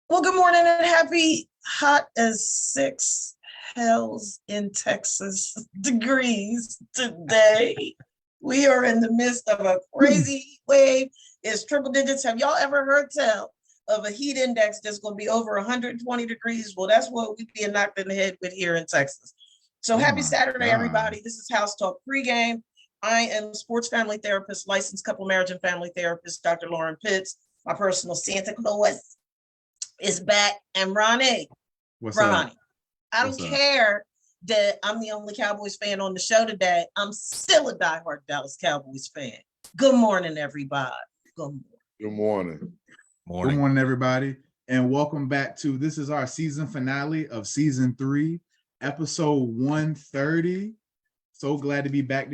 Well, good morning and happy hot as six hells in Texas degrees today. We are in the midst of a crazy heat wave. It's triple digits. Have y'all ever heard tell of a heat index that's going to be over 120 degrees? Well, that's what we're being knocked in the head with here in Texas. So happy Saturday, everybody. This is House Talk Pregame. I am sports family therapist, licensed couple marriage and family therapist, Dr. Lauren Pitts. My personal Santa Claus is back. And Ronnie, Ronnie, I don't care that I'm the only Cowboys fan on the show today. I'm still a diehard Dallas Cowboys fan. Good morning, everybody. Good morning. Good morning, everybody. And welcome back to, this is our season finale of season 3, episode 130. So glad to be back.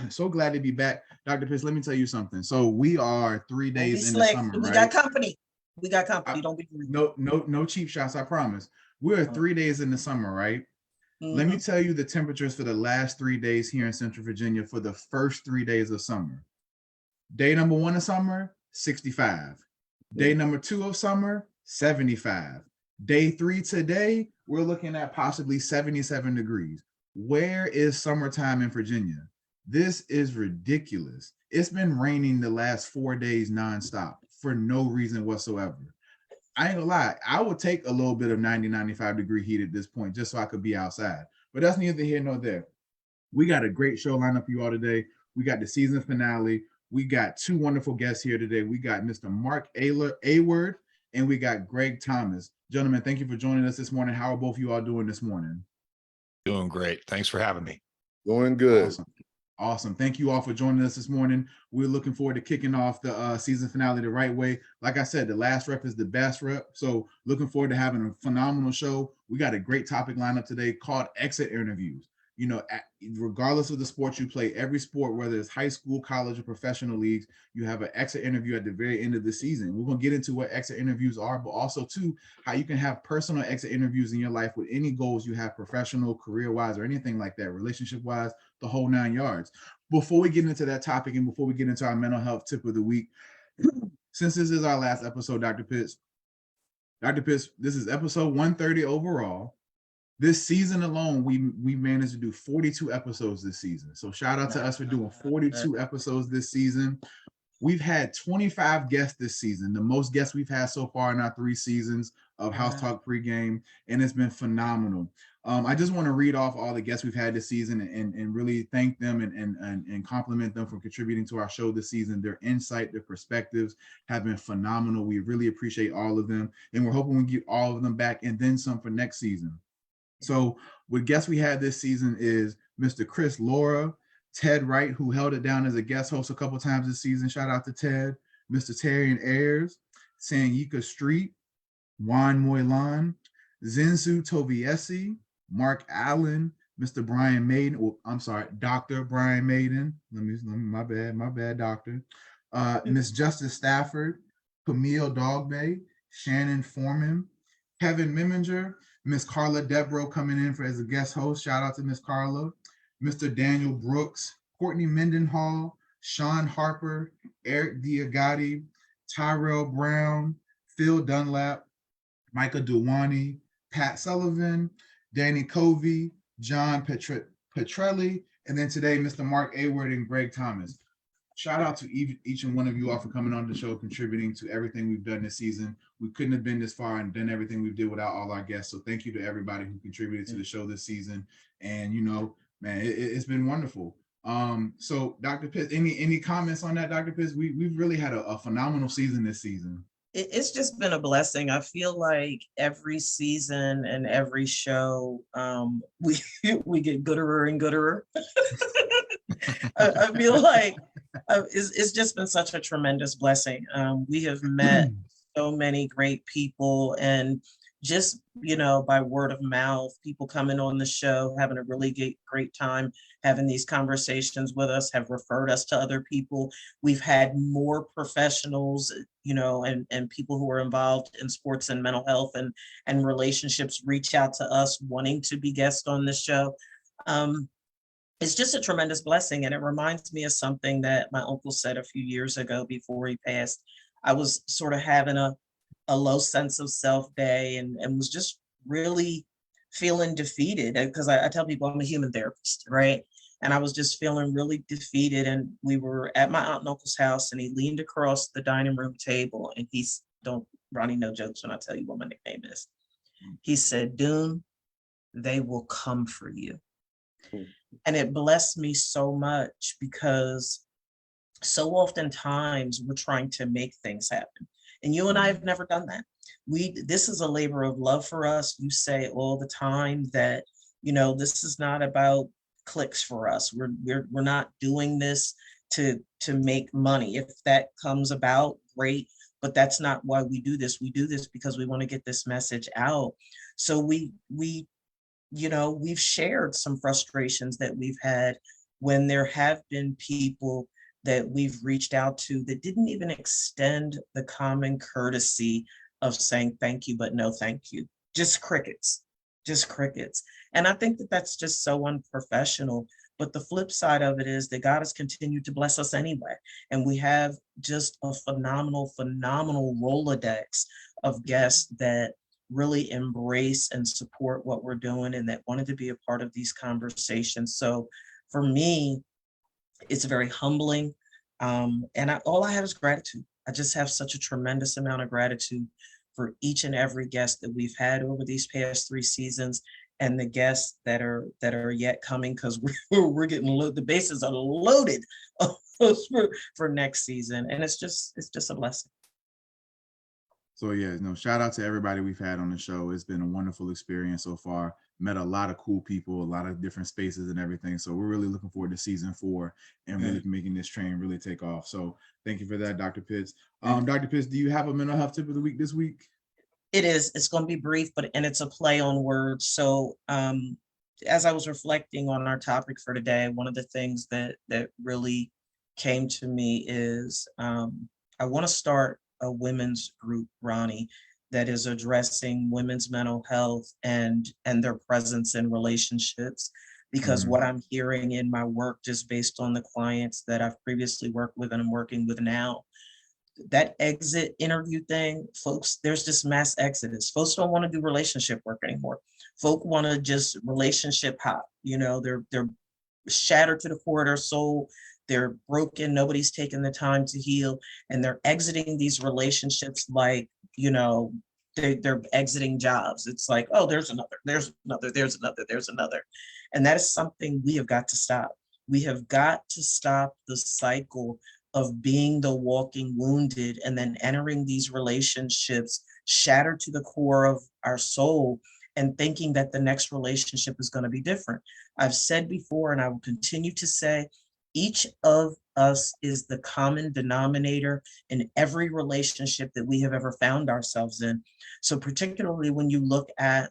So glad to be back. Dr. Pitts, let me tell you something. So we are 3 days in the summer, we right? got company. We got company. Don't be rude. No cheap shots, I promise. We're 3 days in the summer, right? Mm-hmm. Let me tell you the temperatures for the last 3 days here in Central Virginia for the first 3 days of summer. Day number 1 of summer, 65. Day number 2 of summer, 75. Day 3 today, we're looking at possibly 77 degrees. Where is summertime in Virginia? This is ridiculous. It's been raining the last 4 days nonstop for no reason whatsoever. I ain't gonna lie, I would take a little bit of 90, 95 degree heat at this point just so I could be outside. But that's neither here nor there. We got a great show lineup for you all today. We got the season finale. We got 2 wonderful guests here today. We got Mr. Mark Ayward and we got Greg Thomas. Gentlemen, thank you for joining us this morning. How are both of you all doing this morning? Doing great. Thanks for having me. Doing good. Awesome. Thank you all for joining us this morning. We're looking forward to kicking off the season finale the right way. Like I said, the last rep is the best rep. So looking forward to having a phenomenal show. We got a great topic lineup today called exit interviews. You know, regardless of the sport you play, every sport, whether it's high school, college, or professional leagues, you have an exit interview at the very end of the season. We're going to get into what exit interviews are, but also, too, how you can have personal exit interviews in your life with any goals you have, professional, career-wise, or anything like that, relationship-wise, the whole 9 yards. Before we get into that topic and before we get into our mental health tip of the week, since this is our last episode, Dr. Pitts, this is episode 130 overall. This season alone, we managed to do 42 episodes this season. So shout out to us for doing 42 episodes this season. We've had 25 guests this season, the most guests we've had so far in our 3 seasons of House Talk Pregame, and it's been phenomenal. I just want to read off all the guests we've had this season and really thank them and compliment them for contributing to our show this season. Their insight, their perspectives have been phenomenal. We really appreciate all of them, and we're hoping we get all of them back and then some for next season. So what guests we had this season is Mr. Chris Laura, Ted Wright, who held it down as a guest host a couple times this season. Shout out to Ted. Mr. Terrian Ayers, Sanyika Street, Juan Moylan, Zinsu Toviesi, Mark Allen, Mr. Brian Maiden. Oh, I'm sorry, Dr. Brian Maiden. My bad, doctor. Miss Justice Stafford, Camille Dogbay, Shannon Foreman, Kevin Miminger, Miss Carla Debro coming in as a guest host. Shout out to Miss Carla. Mr. Daniel Brooks, Courtney Mendenhall, Sean Harper, Eric Diagati, Tyrell Brown, Phil Dunlap, Micah Duwani, Pat Sullivan, Danny Covey, John Petrelli, and then today, Mr. Mark Ayward and Greg Thomas. Shout out to each and one of you all for coming on the show, contributing to everything we've done this season. We couldn't have been this far and done everything we did without all our guests. So thank you to everybody who contributed to the show this season. And, you know, man, it's been wonderful. So Dr. Pitts, any comments on that, Dr. Pitts? We've really had a phenomenal season this season. It's just been a blessing. I feel like every season and every show, we get gooder and gooder. I feel like it's just been such a tremendous blessing. We have met so many great people, and just, you know, by word of mouth, people coming on the show, having a really great time, having these conversations with us, have referred us to other people. We've had more professionals, you know, and people who are involved in sports and mental health and relationships reach out to us wanting to be guests on the show. It's just a tremendous blessing. And it reminds me of something that my uncle said a few years ago before he passed. I was sort of having a a low sense of self day and was just really feeling defeated because I tell people I'm a human therapist, right? And I was just feeling really defeated. And we were at my aunt and uncle's house and he leaned across the dining room table and he's, don't, Ronnie, no jokes when I tell you what my nickname is. He said, Dune, they will come for you. And it blessed me so much because so oftentimes we're trying to make things happen. And you and I have never done that. This is a labor of love for us. You say all the time that, this is not about clicks for us. We're not doing this to make money. If that comes about, great, but that's not why we do this. We do this because we want to get this message out. So we've shared some frustrations that we've had when there have been people that we've reached out to that didn't even extend the common courtesy of saying thank you, but no thank you. Just crickets. And I think that that's just so unprofessional. But the flip side of it is that God has continued to bless us anyway. And we have just a phenomenal Rolodex of guests that really embrace and support what we're doing and that wanted to be a part of these conversations. So for me, it's very humbling. All I have is gratitude. I just have such a tremendous amount of gratitude for each and every guest that we've had over these past 3 seasons and the guests that are yet coming, because we're getting loaded. The bases are loaded for next season. And it's just a blessing. So yeah, shout out to everybody we've had on the show. It's been a wonderful experience so far. Met a lot of cool people, a lot of different spaces and everything. So we're really looking forward to season 4 and really making this train really take off. So thank you for that, Dr. Pitts. Dr. Pitts, do you have a mental health tip of the week this week? It's going to be brief, and it's a play on words. So as I was reflecting on our topic for today, one of the things that really came to me is I want to start a women's group, Ronnie, that is addressing women's mental health and their presence in relationships. Because what I'm hearing in my work, just based on the clients that I've previously worked with and I'm working with now, that exit interview thing, folks, there's this mass exodus. Folks don't want to do relationship work anymore. Folk want to just relationship hop. They're shattered to the core of their soul. They're broken. Nobody's taking the time to heal. And they're exiting these relationships like, they're exiting jobs. It's like, oh, there's another. And that is something we have got to stop. We have got to stop the cycle of being the walking wounded and then entering these relationships shattered to the core of our soul and thinking that the next relationship is going to be different. I've said before, and I will continue to say, each of us is the common denominator in every relationship that we have ever found ourselves in. So particularly when you look at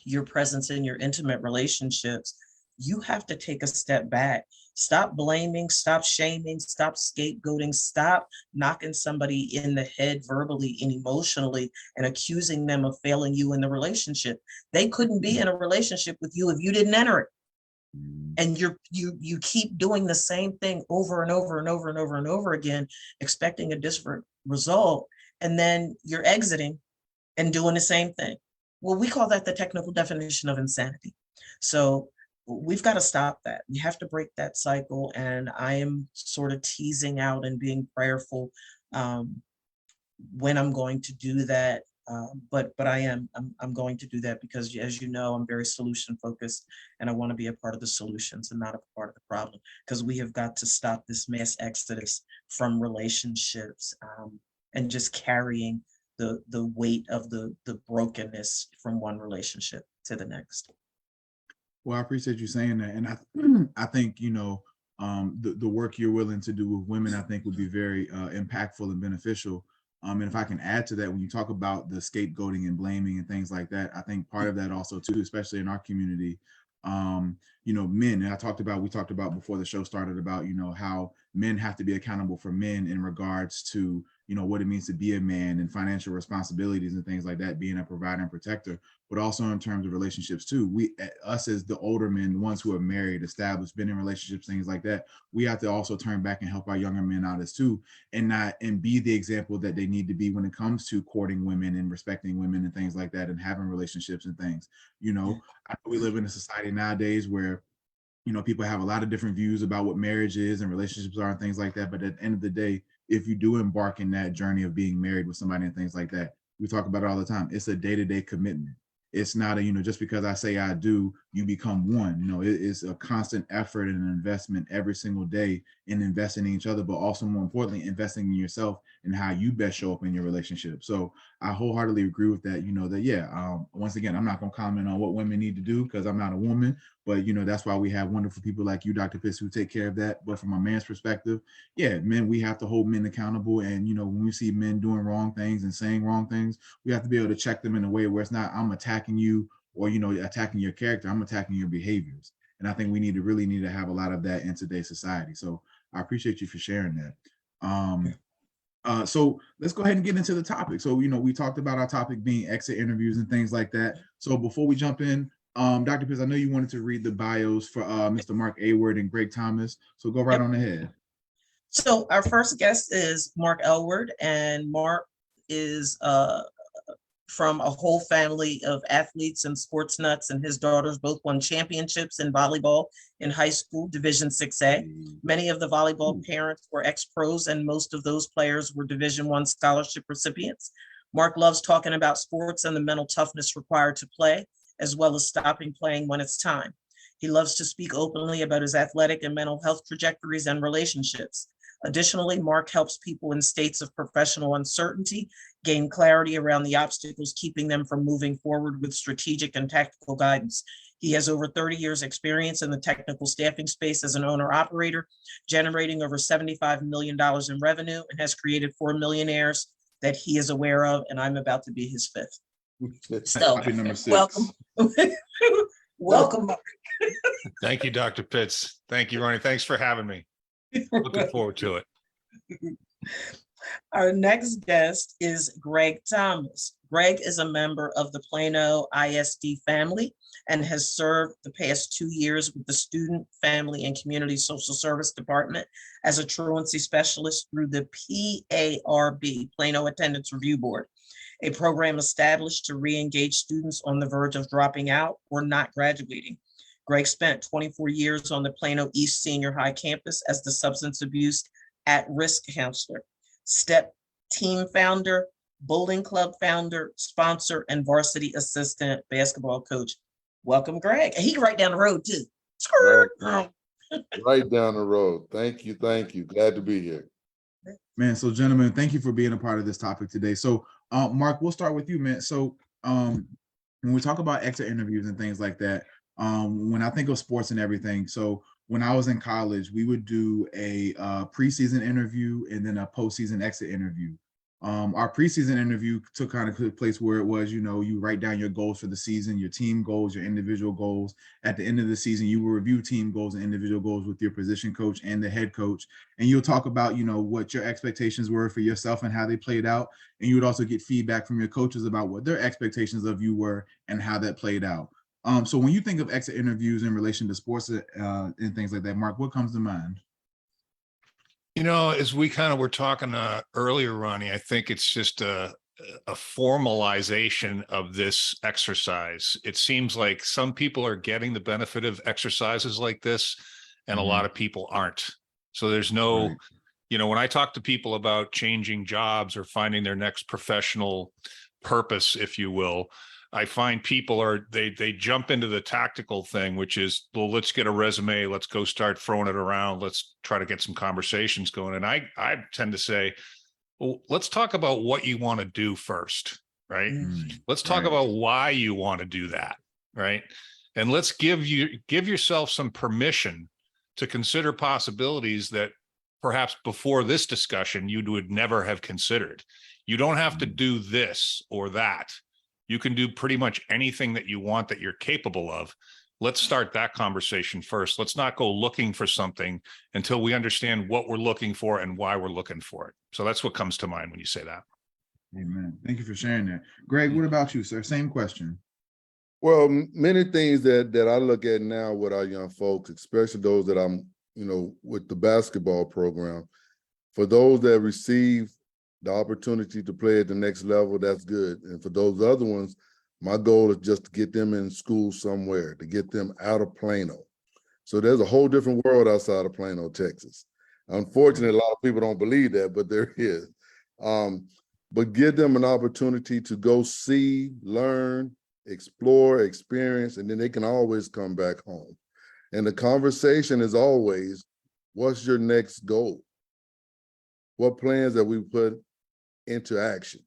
your presence in your intimate relationships, you have to take a step back. Stop blaming, stop shaming, stop scapegoating, stop knocking somebody in the head verbally and emotionally and accusing them of failing you in the relationship. They couldn't be in a relationship with you if you didn't enter it. And you keep doing the same thing over and over again, expecting a different result. And then you're exiting and doing the same thing. Well, we call that the technical definition of insanity. So we've got to stop that. We have to break that cycle. And I am sort of teasing out and being prayerful when I'm going to do that. But I'm going to do that because, as you know, I'm very solution focused and I want to be a part of the solutions and not a part of the problem, because we have got to stop this mass exodus from relationships and just carrying the weight of the brokenness from one relationship to the next. Well, I appreciate you saying that. And I think, the work you're willing to do with women, I think would be very impactful and beneficial. And if I can add to that, when you talk about the scapegoating and blaming and things like that, I think part of that also too, especially in our community, men, and we talked about before the show started about, how men have to be accountable for men in regards to what it means to be a man and financial responsibilities and things like that, being a provider and protector, but also in terms of relationships too. Us as the older men, the ones who are married, established, been in relationships, things like that, we have to also turn back and help our younger men out as too, and be the example that they need to be when it comes to courting women and respecting women and things like that, and having relationships and things. I know we live in a society nowadays where people have a lot of different views about what marriage is and relationships are and things like that. But at the end of the day, if you do embark in that journey of being married with somebody and things like that, we talk about it all the time. It's a day-to-day commitment. It's not a, just because I say I do, you become one. It is a constant effort and an investment every single day in investing in each other, but also more importantly, investing in yourself and how you best show up in your relationship. So I wholeheartedly agree with that. Once again, I'm not going to comment on what women need to do because I'm not a woman, but that's why we have wonderful people like you, Dr. Pitts, who take care of that. But from a man's perspective, men, we have to hold men accountable. And when we see men doing wrong things and saying wrong things, we have to be able to check them in a way where it's not I'm attacking you or attacking your character. I'm attacking your behaviors. And I think we really need to have a lot of that in today's society. So I appreciate you for sharing that. So let's go ahead and get into the topic. So, we talked about our topic being exit interviews and things like that. So before we jump in, Dr. Pitts, I know you wanted to read the bios for Mr. Mark Ayward and Greg Thomas. So go right on ahead. So our first guest is Mark Elward, and Mark is from a whole family of athletes and sports nuts, and his daughters both won championships in volleyball in high school, Division 6A. Many of the volleyball parents were ex-pros, and most of those players were Division I scholarship recipients. Mark loves talking about sports and the mental toughness required to play, as well as stopping playing when it's time. He loves to speak openly about his athletic and mental health trajectories and relationships. Additionally, Mark helps people in states of professional uncertainty gain clarity around the obstacles keeping them from moving forward with strategic and tactical guidance. He has over 30 years experience in the technical staffing space as an owner-operator, generating over $75 million in revenue, and has created 4 millionaires that he is aware of, and I'm about to be his fifth. So, Number 6. welcome. Welcome, Mark. Thank you, Dr. Pitts. Thank you, Ronnie. Thanks for having me. Looking forward to it. Our next guest is Greg Thomas. Greg is a member of the Plano ISD family and has served the past 2 years with the Student, Family, and Community Social Service Department as a truancy specialist through the PARB, Plano Attendance Review Board, a program established to re-engage students on the verge of dropping out or not graduating. Greg spent 24 years on the Plano East Senior High campus as the substance abuse at-risk counselor, STEP team founder, bowling club founder, sponsor, and varsity assistant basketball coach. Welcome, Greg. He right down the road too. Right down the road. Thank you. Glad to be here. Man, so gentlemen, thank you for being a part of this topic today. So Mark, we'll start with you, man. So when we talk about exit interviews and things like that, when I think of sports and everything, so when I was in college, we would do a preseason interview and then a postseason exit interview. Our preseason interview took kind of place where it was, you write down your goals for the season, your team goals, your individual goals. At the end of the season, you will review team goals and individual goals with your position coach and the head coach. And you'll talk about, what your expectations were for yourself and how they played out. And you would also get feedback from your coaches about what their expectations of you were and how that played out. So when you think of exit interviews in relation to sports and things like that, Mark, what comes to mind? As we kind of were talking earlier, Ronnie, I think it's just a formalization of this exercise. It seems like some people are getting the benefit of exercises like this, and a lot of people aren't. So there's no, Right. When I talk to people about changing jobs or finding their next professional purpose, if you will, I find people they jump into the tactical thing, which is, well, let's get a resume. Let's go start throwing it around. Let's try to get some conversations going. And I tend to say, well, let's talk about what you want to do first, right? Let's talk about why you want to do that, right? And let's give yourself some permission to consider possibilities that perhaps before this discussion, you would never have considered. You don't have to do this or that. You can do pretty much anything that you want that you're capable of. let's start that conversation first. Let's not go looking for something until we understand what we're looking for and why we're looking for it. So that's what comes to mind when you say that. Amen. Thank you for sharing that. Greg, what about you, sir? Same question. Well, many things that I look at now with our young folks, especially those that I'm, with the basketball program, for those that receive the opportunity to play at the next level, that's good. And for those other ones, my goal is just to get them in school somewhere, to get them out of Plano. So there's a whole different world outside of Plano, Texas. Unfortunately, a lot of people don't believe that, but there is. But give them an opportunity to go see, learn, explore, experience, and then they can always come back home. And the conversation is always, what's your next goal? What plans that we put into action?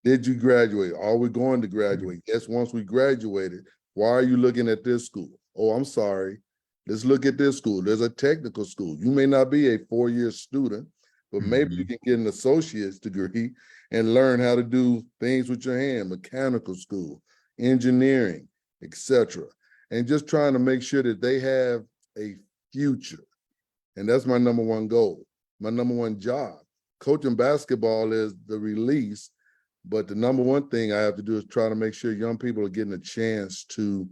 Did you graduate? Are we going to graduate? Yes, once we graduated, why are you looking at this school? Oh, I'm sorry. Let's look at this school. There's a technical school. You may not be a 4-year student, but maybe you can get an associate's degree and learn how to do things with your hand, mechanical school, engineering, etc. And just trying to make sure that they have a future. And that's my number one goal, my number one job. Coaching basketball is the release, but the number one thing I have to do is try to make sure young people are getting a chance to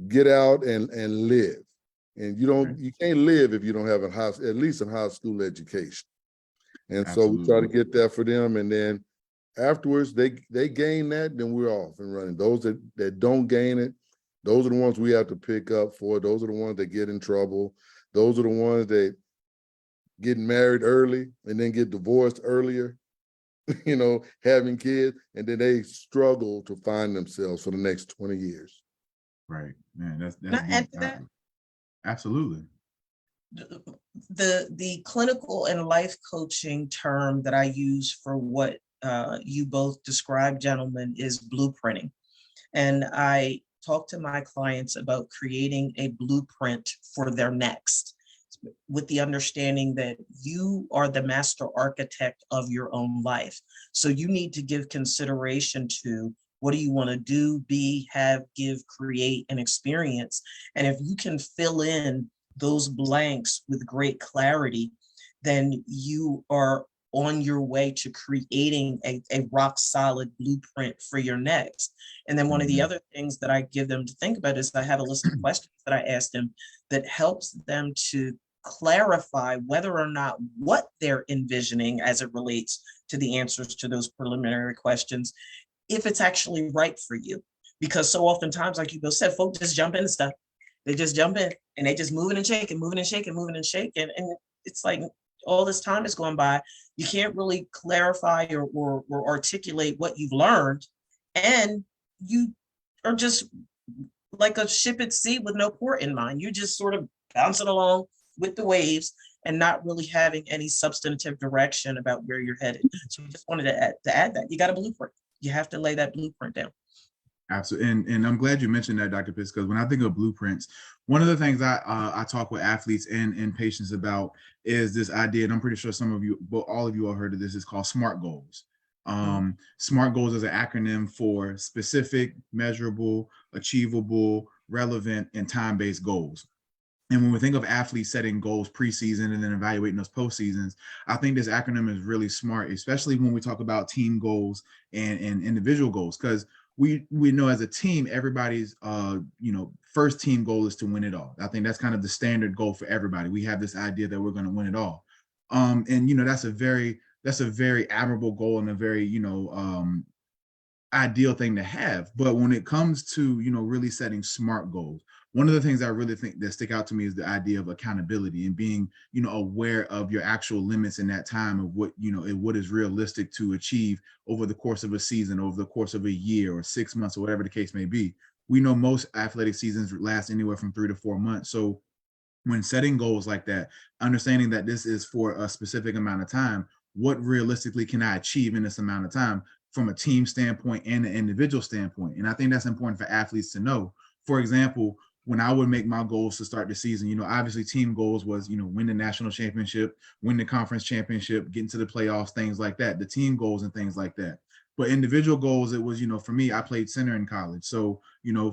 get out and live. And you can't live if you don't have at least a high school education. And Absolutely. so we try to get that for them. And then afterwards they gain that, then we're off and running. Those that don't gain it, those are the ones we have to pick up for. Those are the ones that get in trouble. Those are the ones that get married early and then get divorced earlier, having kids, and then they struggle to find themselves for the next 20 years. Right, man, that's Can I add to that? Absolutely. The clinical and life coaching term that I use for what you both described, gentlemen, is blueprinting. And I talk to my clients about creating a blueprint for their next, with the understanding that you are the master architect of your own life. So you need to give consideration to what do you want to do, be, have, give, create, and experience. And if you can fill in those blanks with great clarity, then you are on your way to creating a rock solid blueprint for your next. And then one of the other things that I give them to think about is I have a list of questions that I ask them that helps them to clarify whether or not what they're envisioning as it relates to the answers to those preliminary questions, if it's actually right for you. Because so oftentimes, like you both said, folks just jump into stuff. They just jump in and they just moving and shaking, moving and shaking, moving and shaking. And it's like all this time is going by. You can't really clarify or articulate what you've learned. And you are just like a ship at sea with no port in mind. You just sort of bouncing along with the waves and not really having any substantive direction about where you're headed. So we just wanted to add that. You got a blueprint. You have to lay that blueprint down. Absolutely. And I'm glad you mentioned that, Dr. Pitts, because when I think of blueprints, one of the things I talk with athletes and patients about is this idea, and I'm pretty sure some of you, but all of you all heard of this, is called SMART goals. SMART goals is an acronym for specific, measurable, achievable, relevant, and time-based goals. And when we think of athletes setting goals preseason and then evaluating those postseasons, I think this acronym is really smart, especially when we talk about team goals and individual goals, because we know as a team, everybody's first team goal is to win it all. I think that's kind of the standard goal for everybody. We have this idea that we're going to win it all. And that's a very admirable goal and a very ideal thing to have. But when it comes to really setting SMART goals, one of the things I really think that stick out to me is the idea of accountability and being aware of your actual limits in that time of what is realistic to achieve over the course of a season, over the course of a year or 6 months or whatever the case may be. We know most athletic seasons last anywhere from 3 to 4 months. So when setting goals like that, understanding that this is for a specific amount of time, what realistically can I achieve in this amount of time from a team standpoint and an individual standpoint? And I think that's important for athletes to know. For example, when I would make my goals to start the season, obviously team goals was, win the national championship, win the conference championship, get into the playoffs, things like that, the team goals and things like that. But individual goals, it was, for me, I played center in college. So,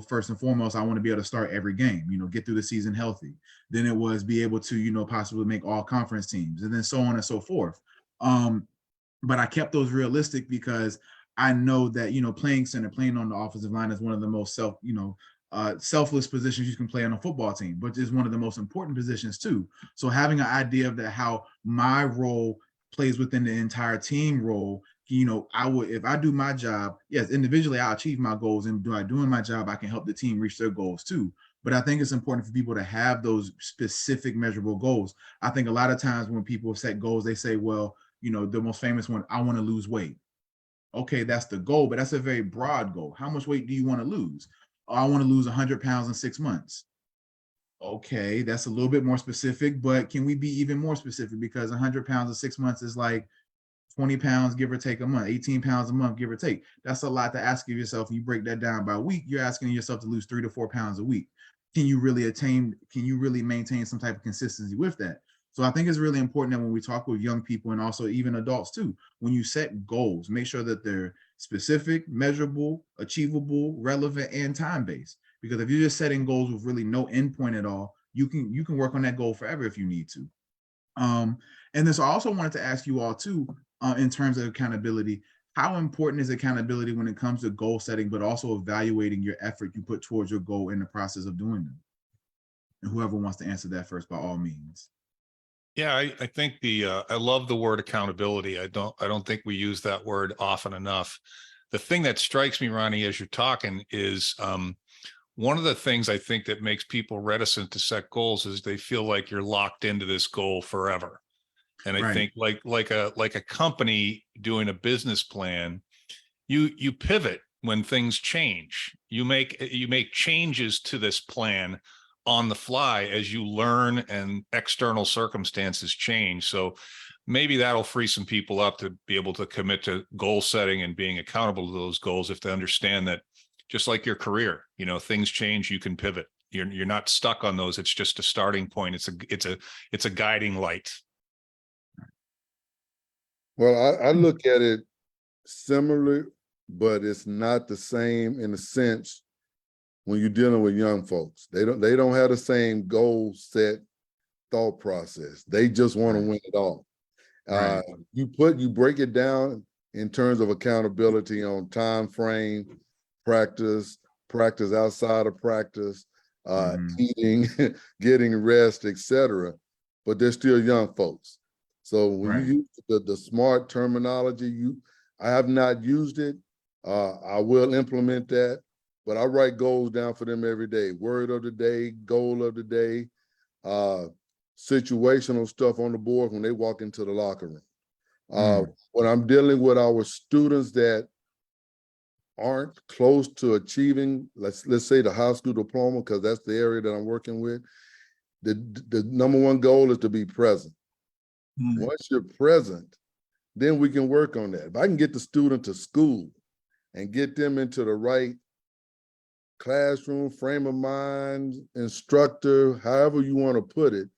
first and foremost, I want to be able to start every game, get through the season healthy. Then it was be able to, possibly make all conference teams, and then so on and so forth. But I kept those realistic because I know that, playing center, playing on the offensive line is one of the most selfless positions you can play on a football team, but it's one of the most important positions too. So having an idea of that, how my role plays within the entire team role, I would, if I do my job, yes, individually I'll achieve my goals, and by doing my job, I can help the team reach their goals too. But I think it's important for people to have those specific measurable goals. I think a lot of times when people set goals, they say, well, the most famous one, I want to lose weight. Okay, that's the goal, but that's a very broad goal. How much weight do you want to lose? Oh, I want to lose 100 pounds in 6 months. Okay, that's a little bit more specific, but can we be even more specific? Because 100 pounds in 6 months is like 20 pounds, give or take a month, 18 pounds a month, give or take. That's a lot to ask of yourself. You break that down by week, you're asking yourself to lose 3 to 4 pounds a week. Can you really maintain some type of consistency with that? So I think it's really important that when we talk with young people, and also even adults too, when you set goals, make sure that they're specific, measurable, achievable, relevant, and time-based. Because if you're just setting goals with really no endpoint at all, you can work on that goal forever if you need to. And then so I also wanted to ask you all too, in terms of accountability, how important is accountability when it comes to goal setting, but also evaluating your effort you put towards your goal in the process of doing them? And whoever wants to answer that first, by all means. Yeah, I think I love the word accountability. I don't think we use that word often enough. The thing that strikes me, Ronnie, as you're talking is one of the things I think that makes people reticent to set goals is they feel like you're locked into this goal forever. And I think like a company doing a business plan, you pivot when things change. You make changes to this plan on the fly as you learn and external circumstances change. So maybe that'll free some people up to be able to commit to goal setting and being accountable to those goals if they understand that, just like your career, things change, you can pivot. You're not stuck on those. It's just a starting point. It's a guiding light. Well, I look at it similarly, but it's not the same in a sense when you're dealing with young folks. They don't have the same goal set thought process. They just want to win it all. You break it down in terms of accountability on time frame, practice outside of practice, eating, getting rest, etc. But they're still young folks. So when you use the SMART terminology, I have not used it. I will implement that, but I write goals down for them every day. Word of the day, goal of the day, situational stuff on the board when they walk into the locker room. When I'm dealing with our students that aren't close to achieving, let's say the high school diploma, because that's the area that I'm working with, the number one goal is to be present. Once you're present, then we can work on that. If I can get the student to school and get them into the right classroom, frame of mind, instructor, however you want to put it,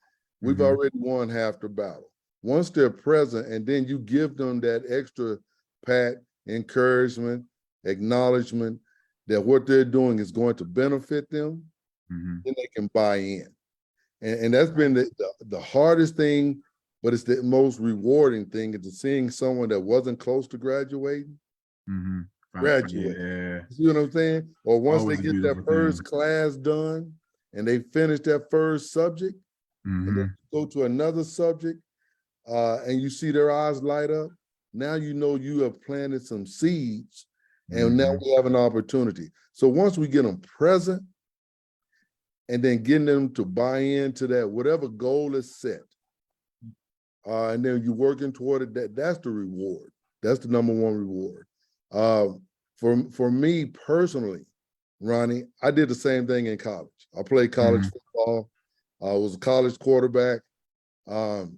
we've already won half the battle. Once they're present and then you give them that extra pat, encouragement, acknowledgement that what they're doing is going to benefit them, then they can buy in. And that's been the hardest thing, but it's the most rewarding thing, is seeing someone that wasn't close to graduating, graduate. Yeah. You see what I'm saying? Or once Always they a get that beautiful first thing. class done and they finish that first subject, and then go to another subject, and you see their eyes light up, now you know you have planted some seeds, and now we have an opportunity. So once we get them present, and then getting them to buy into that, whatever goal is set, and then you're working toward it, that's the reward. That's the number one reward. For me personally, Ronnie, I did the same thing in college. I played college football. I was a college quarterback. The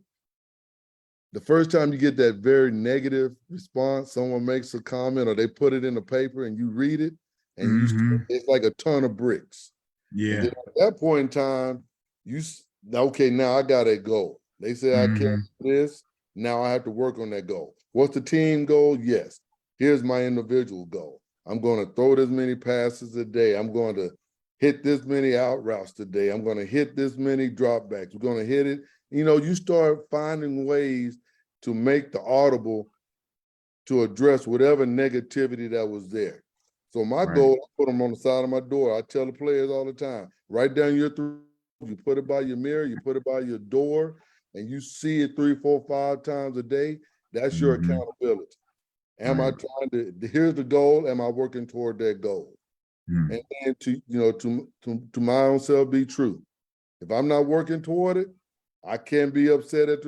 first time you get that very negative response, someone makes a comment or they put it in the paper and you read it, and it's like a ton of bricks. Yeah. And then at that point in time, okay, now I got a goal. They say I can't do this. Now I have to work on that goal. What's the team goal? Yes. here's my individual goal. I'm going to throw this many passes a day. I'm going to hit this many out routes today. I'm going to hit this many dropbacks. We're going to hit it. You know, you start finding ways to make the audible to address whatever negativity that was there. So my goal, I put them on the side of my door. I tell the players all the time, write down your three, you put it by your mirror, you put it by your door, and you see it 3, 4, 5 times a day. That's your accountability. Am I trying to, here's the goal, am I working toward that goal? And then to, you know, to my own self be true. If I'm not working toward it, I can't be upset at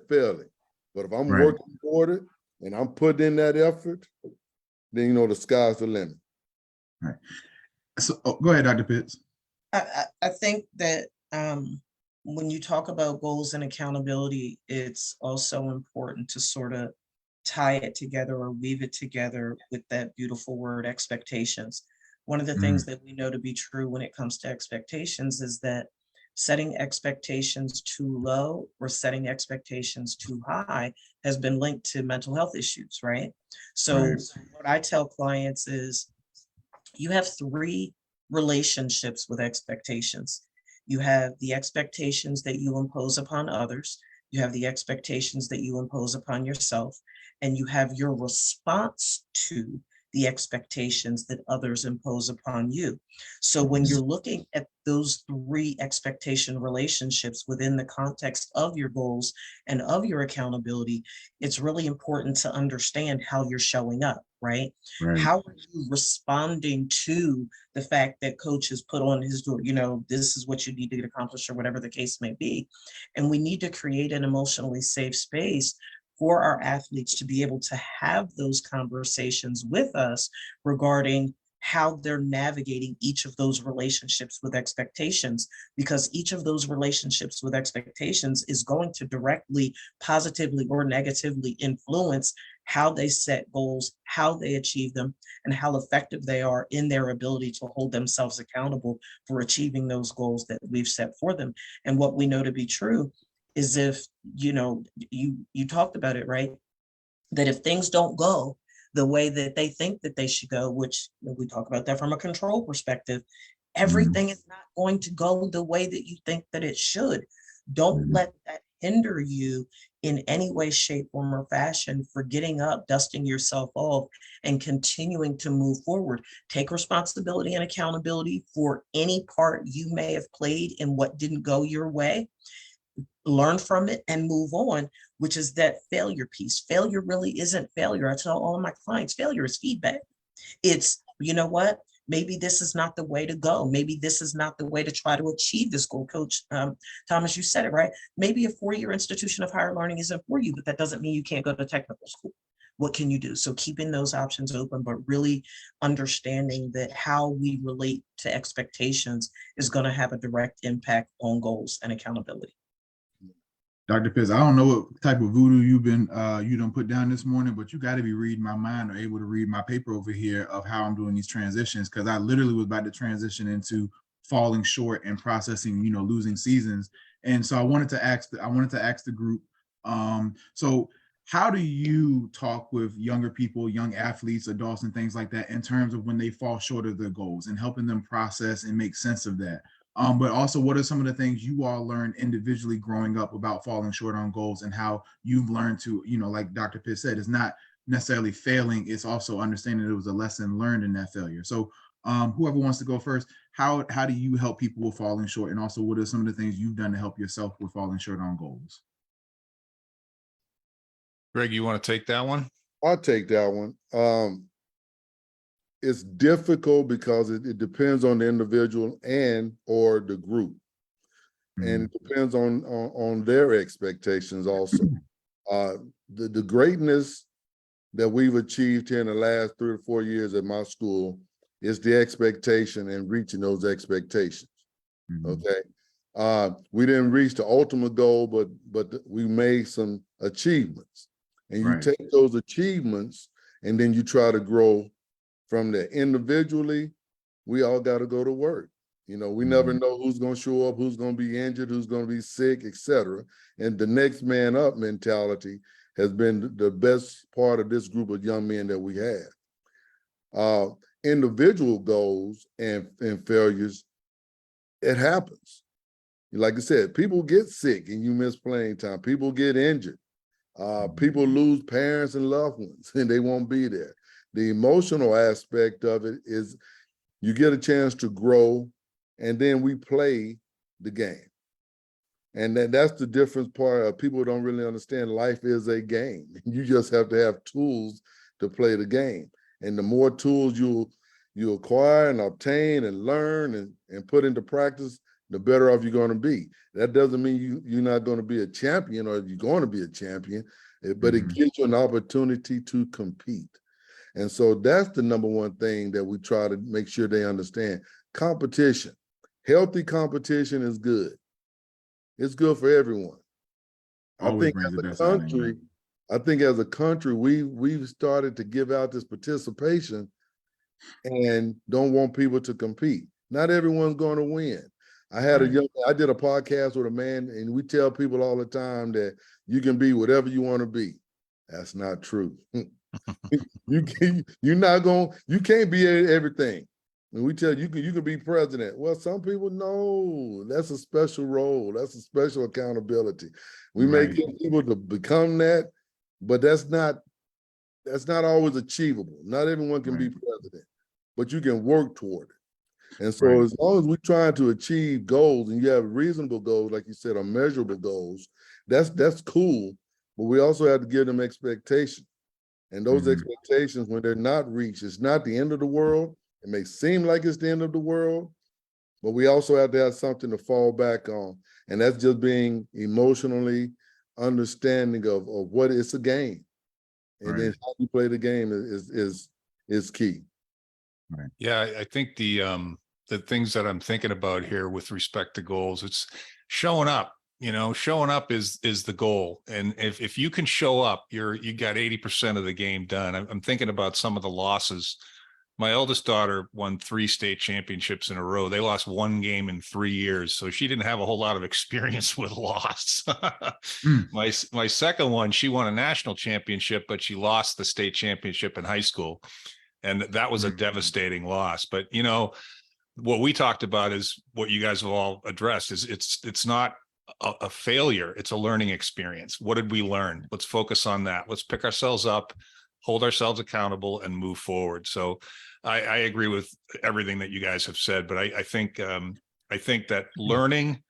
failing. But if I'm working toward it and I'm putting in that effort, then, you know, the sky's the limit. Right. So go ahead, Dr. Pitts. I think that when you talk about goals and accountability, it's also important to sort of tie it together or weave it together with that beautiful word, expectations. One of the things that we know to be true when it comes to expectations is that setting expectations too low or setting expectations too high has been linked to mental health issues, right? So what I tell clients is you have 3 relationships with expectations. You have the expectations that you impose upon others, you have the expectations that you impose upon yourself, and you have your response to the expectations that others impose upon you. So when you're looking at those 3 expectation relationships within the context of your goals and of your accountability, it's really important to understand how you're showing up, right? How are you responding to the fact that coach has put on his door, you know, this is what you need to get accomplished or whatever the case may be. And we need to create an emotionally safe space for our athletes to be able to have those conversations with us regarding how they're navigating each of those relationships with expectations, because each of those relationships with expectations is going to directly, positively or negatively influence how they set goals, how they achieve them, and how effective they are in their ability to hold themselves accountable for achieving those goals that we've set for them. And what we know to be true is if, you know, you talked about it, right? That if things don't go the way that they think that they should go, which we talk about that from a control perspective, everything is not going to go the way that you think that it should. Don't let that hinder you in any way, shape, form, or fashion for getting up, dusting yourself off, and continuing to move forward. Take responsibility and accountability for any part you may have played in what didn't go your way. Learn from it and move on, which is that failure piece. Failure really isn't failure. I tell all of my clients, failure is feedback. It's, you know what? Maybe this is not the way to go. Maybe this is not the way to try to achieve this goal. Coach Thomas, you said it, right? Maybe a 4-year institution of higher learning isn't for you, but that doesn't mean you can't go to technical school. What can you do? So keeping those options open, but really understanding that how we relate to expectations is going to have a direct impact on goals and accountability. Dr. Pitts, I don't know what type of voodoo you done put down this morning, but you got to be reading my mind or able to read my paper over here of how I'm doing these transitions, because I literally was about to transition into falling short and processing, you know, losing seasons. And so I wanted to ask the group, so how do you talk with younger people, young athletes, adults, and things like that in terms of when they fall short of their goals and helping them process and make sense of that? But also, what are some of the things you all learned individually growing up about falling short on goals, and how you've learned to, you know, like Dr. Pitt said, it's not necessarily failing, it's also understanding it was a lesson learned in that failure. So whoever wants to go first, how do you help people with falling short? And also, what are some of the things you've done to help yourself with falling short on goals? Greg, you want to take that one? I'll take that one. It's difficult because it depends on the individual and or the group, and it depends on their expectations also. The greatness that we've achieved here in the last 3 or 4 years at my school is the expectation and reaching those expectations. Okay, we didn't reach the ultimate goal, but we made some achievements, and you take those achievements and then you try to grow from there. Individually, we all got to go to work. You know, we never know who's going to show up, who's going to be injured, who's going to be sick, etc. And the next man up mentality has been the best part of this group of young men that we have. Individual goals and failures, it happens. Like I said, people get sick and you miss playing time. People get injured. People lose parents and loved ones and they won't be there. The emotional aspect of it is you get a chance to grow and then we play the game. And that's the difference part. People don't really understand life is a game. You just have to have tools to play the game. And the more tools you acquire and obtain and learn and put into practice, the better off you're going to be. That doesn't mean you're not going to be a champion or you're going to be a champion, but it gives you an opportunity to compete. And so that's the number one thing that we try to make sure they understand. Competition, healthy competition is good. It's good for everyone. Always I think brings the as best a out in you. country, I think as a country, we've started to give out this participation and don't want people to compete. Not everyone's going to win. I did a podcast with a man, and we tell people all the time that you can be whatever you want to be. That's not true. You can't be everything. And we tell you can be president. Well, some people know that's a special role. That's a special accountability. We may get people to become that, but that's not always achievable. Not everyone can be president, but you can work toward it. And so as long as we're trying to achieve goals and you have reasonable goals, like you said, or measurable goals, that's cool. But we also have to give them expectations. And those expectations, when they're not reached, it's not the end of the world. It may seem like it's the end of the world, but we also have to have something to fall back on. And that's just being emotionally understanding of what it's a game. And then how you play the game is key. Right. Yeah, I think the things that I'm thinking about here with respect to goals, it's showing up. Showing up is the goal. And if you can show up, you got 80% of the game done. I'm thinking about some of the losses. My eldest daughter won 3 state championships in a row. They lost 1 game in 3 years, so she didn't have a whole lot of experience with loss. My second one, she won a national championship, but she lost the state championship in high school, and that was a devastating loss. But what we talked about is what you guys have all addressed is it's not a failure, it's a learning experience. What did we learn? Let's focus on that. Let's pick ourselves up, hold ourselves accountable, and move forward. So I agree with everything that you guys have said, but I think that learning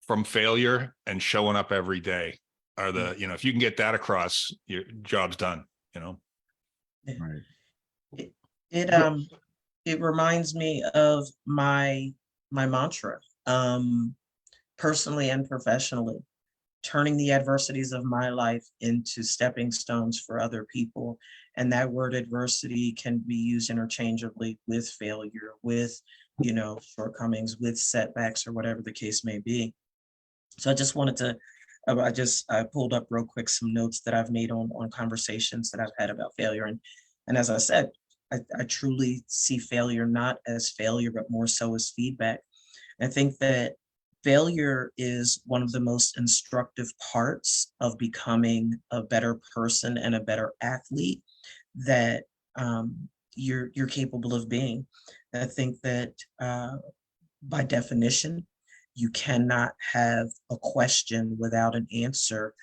from failure and showing up every day are the, if you can get that across, your job's done. It reminds me of my mantra, personally and professionally, turning the adversities of my life into stepping stones for other people. And that word adversity can be used interchangeably with failure, with, shortcomings, with setbacks, or whatever the case may be. So I just wanted to, I pulled up real quick some notes that I've made on conversations that I've had about failure. And as I said, I truly see failure not as failure, but more so as feedback. I think that failure is one of the most instructive parts of becoming a better person and a better athlete that you're capable of being. I think that by definition, you cannot have a question without an answer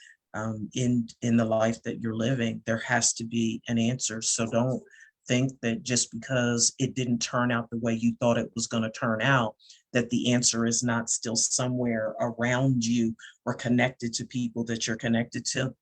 in the life that you're living. There has to be an answer. So don't think that just because it didn't turn out the way you thought it was going to turn out, that the answer is not still somewhere around you or connected to people that you're connected to.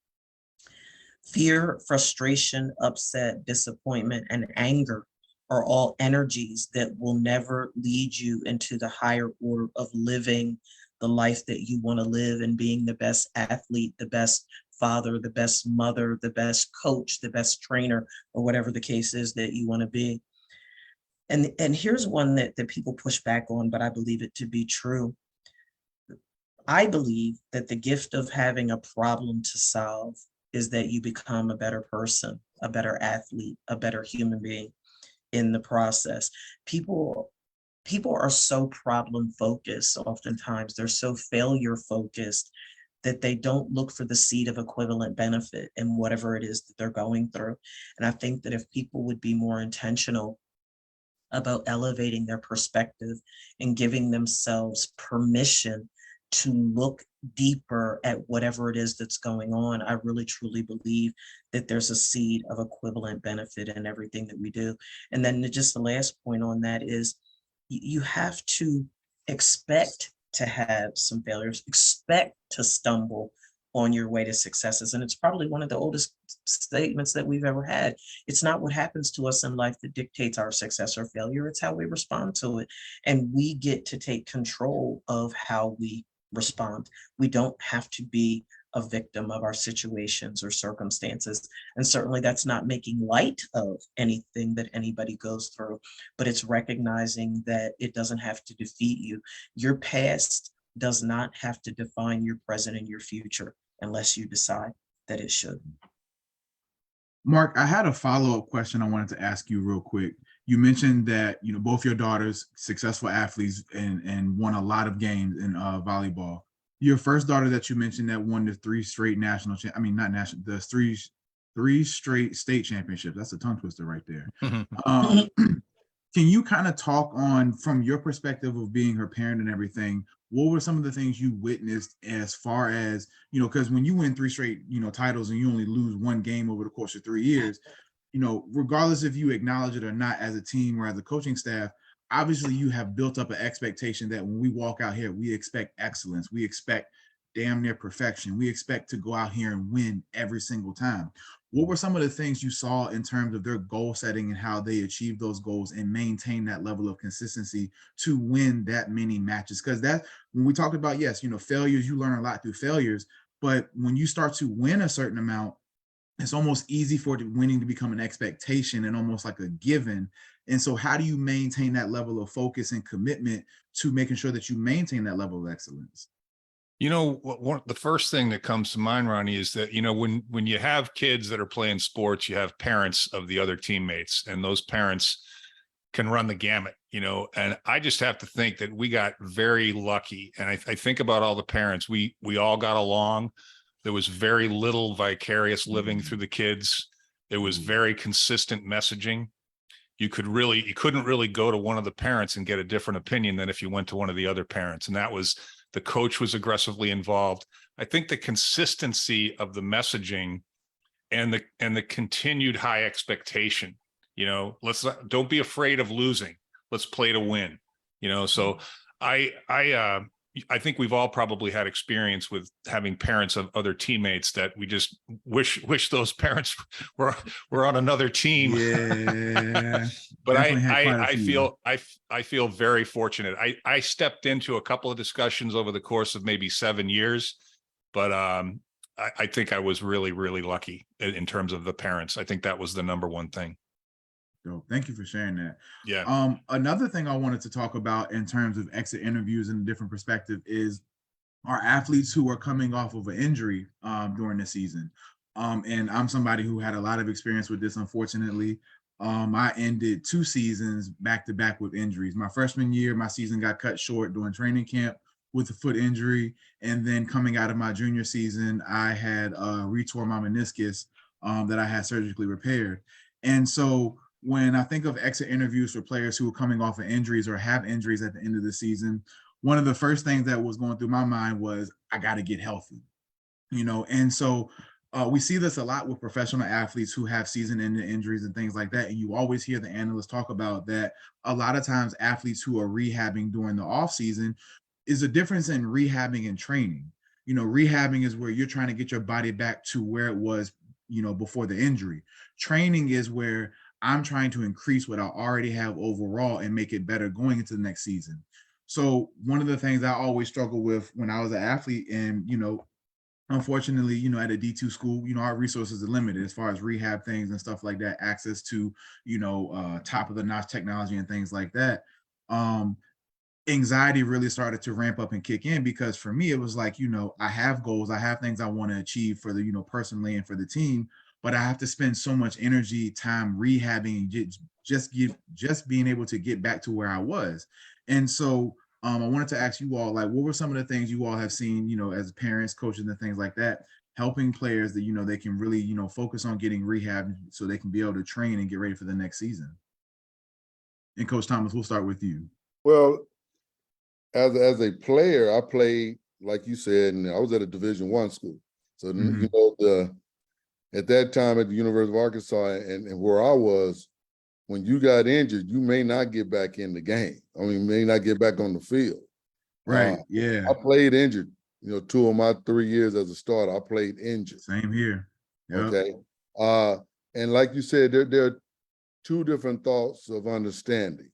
Fear, frustration, upset, disappointment, and anger are all energies that will never lead you into the higher order of living the life that you want to live and being the best athlete, the best father, the best mother, the best coach, the best trainer, or whatever the case is that you want to be. And here's one that people push back on, but I believe it to be true. I believe that the gift of having a problem to solve is that you become a better person, a better athlete, a better human being in the process. People are so problem focused oftentimes. They're so failure focused that they don't look for the seed of equivalent benefit in whatever it is that they're going through. And I think that if people would be more intentional about elevating their perspective and giving themselves permission to look deeper at whatever it is that's going on, I really truly believe that there's a seed of equivalent benefit in everything that we do. And then just the last point on that is you have to expect to have some failures, expect to stumble on your way to successes. And it's probably one of the oldest statements that we've ever had. It's not what happens to us in life that dictates our success or failure. It's how we respond to it. And we get to take control of how we respond. We don't have to be a victim of our situations or circumstances. And certainly that's not making light of anything that anybody goes through, but it's recognizing that it doesn't have to defeat you. Your past does not have to define your present and your future unless you decide that it should. Mark, I had a follow-up question I wanted to ask you real quick. You mentioned that, you know, both your daughters, successful athletes and won a lot of games in volleyball. Your first daughter that you mentioned that won the three straight three straight state championships. That's a tongue twister right there. Can you kind of talk on, from your perspective of being her parent and everything, what were some of the things you witnessed as far as, you know, because when you win three straight, you know, titles and you only lose one game over the course of 3 years, you know, regardless if you acknowledge it or not as a team or as a coaching staff, obviously you have built up an expectation that when we walk out here, we expect excellence. We expect damn near perfection. We expect to go out here and win every single time. What were some of the things you saw in terms of their goal setting and how they achieve those goals and maintain that level of consistency to win that many matches? Because that, when we talk about, yes, you know, failures, you learn a lot through failures, but when you start to win a certain amount, it's almost easy for winning to become an expectation and almost like a given. And so how do you maintain that level of focus and commitment to making sure that you maintain that level of excellence? You know, the first thing that comes to mind, Ronnie, is that, you know, when you have kids that are playing sports, you have parents of the other teammates, and those parents can run the gamut, you know, and I just have to think that we got very lucky. And I think about all the parents, we all got along. There was very little vicarious living through the kids. There was very consistent messaging. You couldn't really go to one of the parents and get a different opinion than if you went to one of the other parents. And that was, the coach was aggressively involved. I think the consistency of the messaging and the continued high expectation, you know, don't be afraid of losing. Let's play to win, you know? So I think we've all probably had experience with having parents of other teammates that we just wish those parents were on another team. Yeah, But I feel very fortunate. I stepped into a couple of discussions over the course of maybe 7 years, but I think I was really, really lucky in terms of the parents. I think that was the number one thing. So thank you for sharing that. Yeah. Another thing I wanted to talk about in terms of exit interviews and a different perspective is our athletes who are coming off of an injury during the season. And I'm somebody who had a lot of experience with this, unfortunately. I ended 2 seasons back to back with injuries. My freshman year, my season got cut short during training camp with a foot injury. And then coming out of my junior season, I had retore my meniscus that I had surgically repaired. And so when I think of exit interviews for players who are coming off of injuries or have injuries at the end of the season, one of the first things that was going through my mind was, I got to get healthy, you know? And so we see this a lot with professional athletes who have season-ending injuries and things like that. And you always hear the analysts talk about that. A lot of times athletes who are rehabbing during the off season, is a difference in rehabbing and training. You know, rehabbing is where you're trying to get your body back to where it was, you know, before the injury. Training is where I'm trying to increase what I already have overall and make it better going into the next season. So one of the things I always struggled with when I was an athlete, and, you know, unfortunately, you know, at a D2 school, you know, our resources are limited as far as rehab things and stuff like that, access to, you know, top of the notch technology and things like that. Anxiety really started to ramp up and kick in, because for me, it was like, you know, I have goals, I have things I want to achieve for the, you know, personally and for the team, but I have to spend so much energy, time rehabbing, just being able to get back to where I was. And so I wanted to ask you all, like, what were some of the things you all have seen, as parents, coaches, and things like that, helping players that, they can really, focus on getting rehab so they can be able to train and get ready for the next season? And Coach Thomas, we'll start with you. Well, as a player, I played, like you said, and I was at a Division I school. So, at that time at the University of Arkansas and where I was, when you got injured, you may not get back in the game. I mean, may not get back on the field. Right. Yeah. I played injured, 2 of my 3 years as a starter, I played injured. Same here. Yep. Okay. And like you said, there are 2 different thoughts of understanding.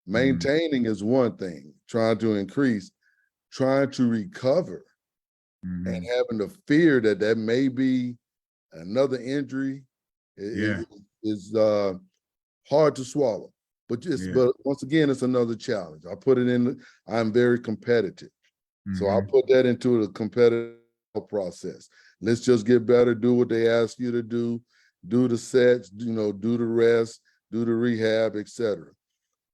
Maintaining is one thing, trying to increase, trying to recover, and having the fear that may be another injury is hard to swallow. But once again, it's another challenge. I put it in, I'm very competitive. So I put that into the competitive process. Let's just get better, do what they ask you to do the sets, do the rest, do the rehab, etc.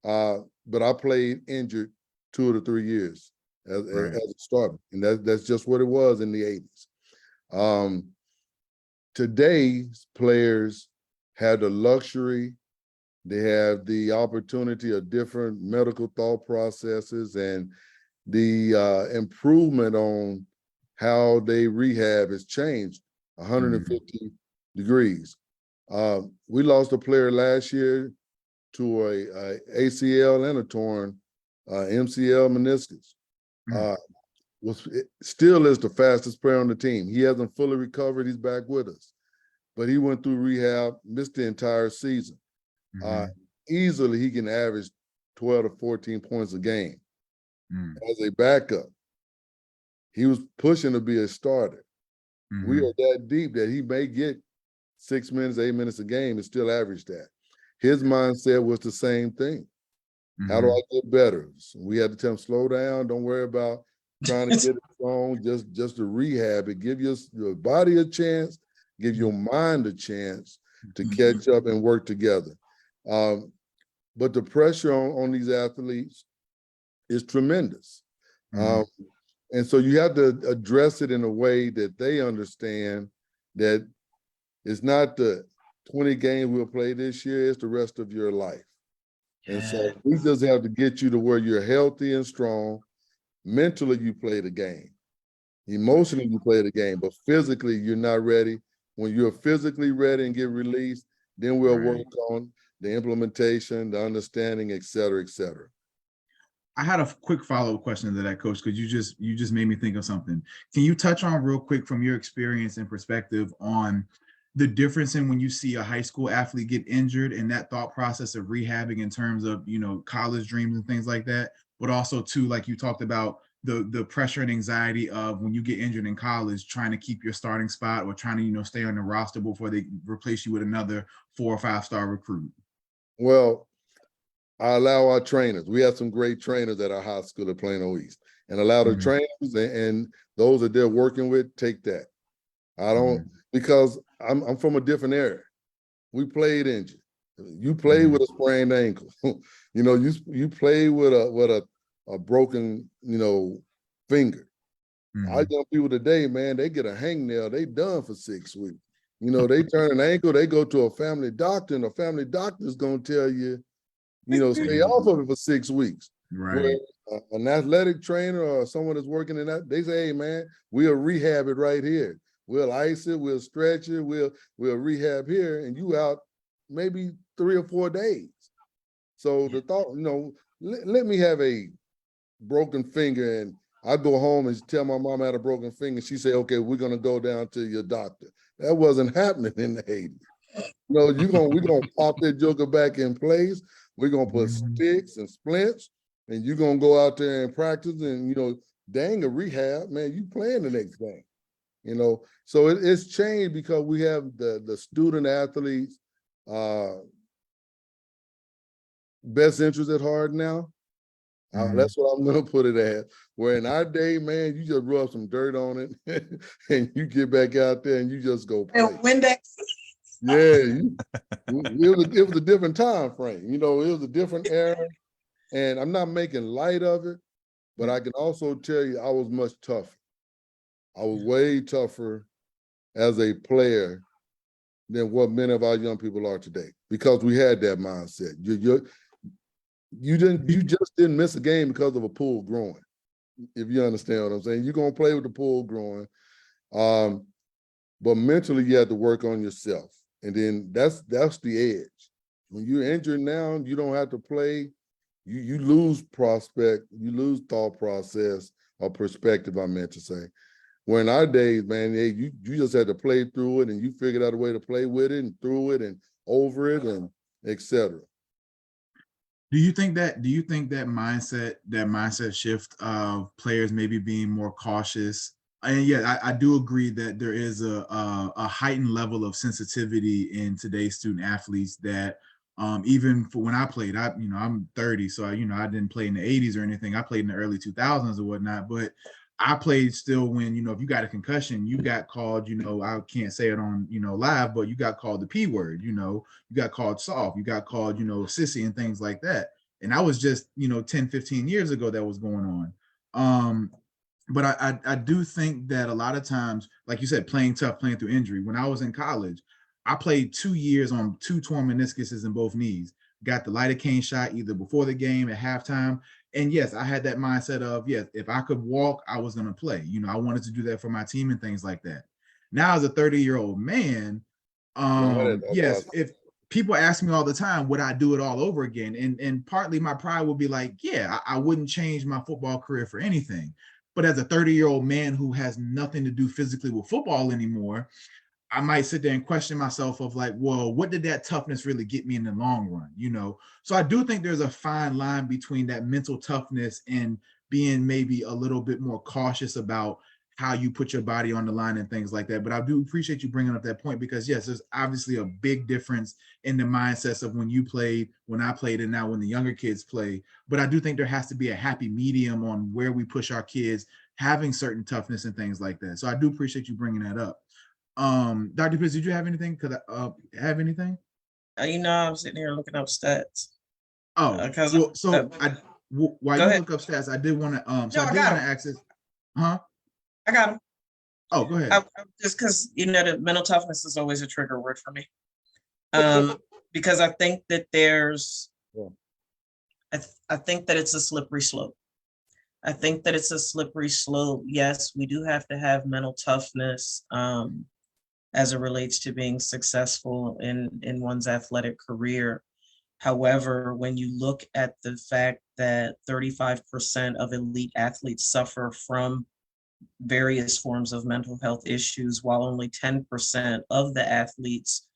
But I played injured 2 to 3 years as a starter, and that's just what it was in the 80s. Today's players have the luxury, they have the opportunity of different medical thought processes and the improvement on how they rehab has changed 150 degrees. We lost a player last year to a ACL and a torn MCL meniscus. Still is the fastest player on the team. He hasn't fully recovered. He's back with us, but he went through rehab, missed the entire season. Easily, he can average 12 to 14 points a game. As a backup, he was pushing to be a starter. We are that deep that he may get 6 minutes, 8 minutes a game and still average that. His mindset was the same thing. How do I get better? So we had to tell him, slow down, don't worry about trying to get it strong, just to rehab it, give your body a chance, give your mind a chance to catch up and work together. But the pressure on these athletes is tremendous. And so you have to address it in a way that they understand that it's not the 20 games we'll play this year, it's the rest of your life. And so we just have to get you to where you're healthy and strong. Mentally, you play the game. Emotionally, you play the game, but physically, you're not ready. When you're physically ready and get released, then we'll work on the implementation, the understanding, et cetera, et cetera. I had a quick follow-up question to that, Coach, because you just made me think of something. Can you touch on real quick from your experience and perspective on the difference in when you see a high school athlete get injured and that thought process of rehabbing in terms of, college dreams and things like that, but also too, like you talked about, the pressure and anxiety of when you get injured in college, trying to keep your starting spot or trying to, stay on the roster before they replace you with another 4 or 5-star recruit? Well, I allow our trainers. We have some great trainers at our high school at Plano East, and allow the trainers and those that they're working with take that. I don't, because I'm from a different era. We played injured. You played with a sprained ankle. You played with a broken, finger. Our young people today, man, they get a hangnail, they done for 6 weeks. They turn an ankle, they go to a family doctor, and a family doctor is gonna tell you, stay off of it for 6 weeks. Right. Where an athletic trainer or someone that's working in that, they say, hey man, we'll rehab it right here. We'll ice it, we'll stretch it, we'll rehab here, and you out maybe 3 or 4 days. So the thought, let me have a broken finger, and I go home and tell my mom I had a broken finger. She say, okay, we're gonna go down to your doctor. That wasn't happening in the 80s. We're gonna pop that joker back in place. We're gonna put sticks and splints, and you're gonna go out there and practice, and dang, a rehab, man, you playing the next game. So it's changed because we have the student athletes best interest at heart now. That's what I'm gonna put it at. Where in our day, man, you just rub some dirt on it and you get back out there and you just go play. And Windex. It was a different time frame. It was a different era, and I'm not making light of it, But I can also tell you I was much tougher. I was way tougher as a player than what many of our young people are today, because we had that mindset. You just didn't miss a game because of a pool growing. If you understand what I'm saying, you're gonna play with the pool growing. But mentally you have to work on yourself. And then that's the edge. When you're injured now, you don't have to play. You lose prospect, you lose thought process or perspective, I meant to say. Where in our days, man, you just had to play through it, and you figured out a way to play with it and through it and over it and etc. Do you think that mindset shift of players maybe being more cautious? And yeah, I do agree that there is a heightened level of sensitivity in today's student athletes that even for when I played, I'm 30, so I didn't play in the 80s or anything. I played in the early 2000s or whatnot, but I played still when, if you got a concussion, you got called, I can't say it on, live, but you got called the P word, you got called soft, you got called, sissy and things like that. And that was just, 10, 15 years ago that was going on. But I do think that a lot of times, like you said, playing tough, playing through injury. When I was in college, I played 2 years on 2 torn meniscuses in both knees. Got the lidocaine shot either before the game, at halftime. And yes, I had that mindset of, yes, if I could walk, I was going to play. I wanted to do that for my team and things like that. Now, as a 30-year-old man, yes, if people ask me all the time, would I do it all over again? And partly my pride will be like, yeah, I wouldn't change my football career for anything. But as a 30-year-old man who has nothing to do physically with football anymore, I might sit there and question myself of like, well, what did that toughness really get me in the long run? So I do think there's a fine line between that mental toughness and being maybe a little bit more cautious about how you put your body on the line and things like that. But I do appreciate you bringing up that point, because yes, there's obviously a big difference in the mindsets of when you played, when I played, and now when the younger kids play. But I do think there has to be a happy medium on where we push our kids having certain toughness and things like that. So I do appreciate you bringing that up. Dr. Pitts, did you have anything? Could I have anything? I'm sitting here looking up stats. Oh, Because well, so while you ahead. look up stats, I did want to No, I got 'em. ask this. Huh? I got them. Oh, go ahead. Just because the mental toughness is always a trigger word for me. Because I think that I think that it's a slippery slope. I think that it's a slippery slope. Yes, we do have to have mental toughness as it relates to being successful in one's athletic career. However, when you look at the fact that 35% of elite athletes suffer from various forms of mental health issues, while only 10% of the athletes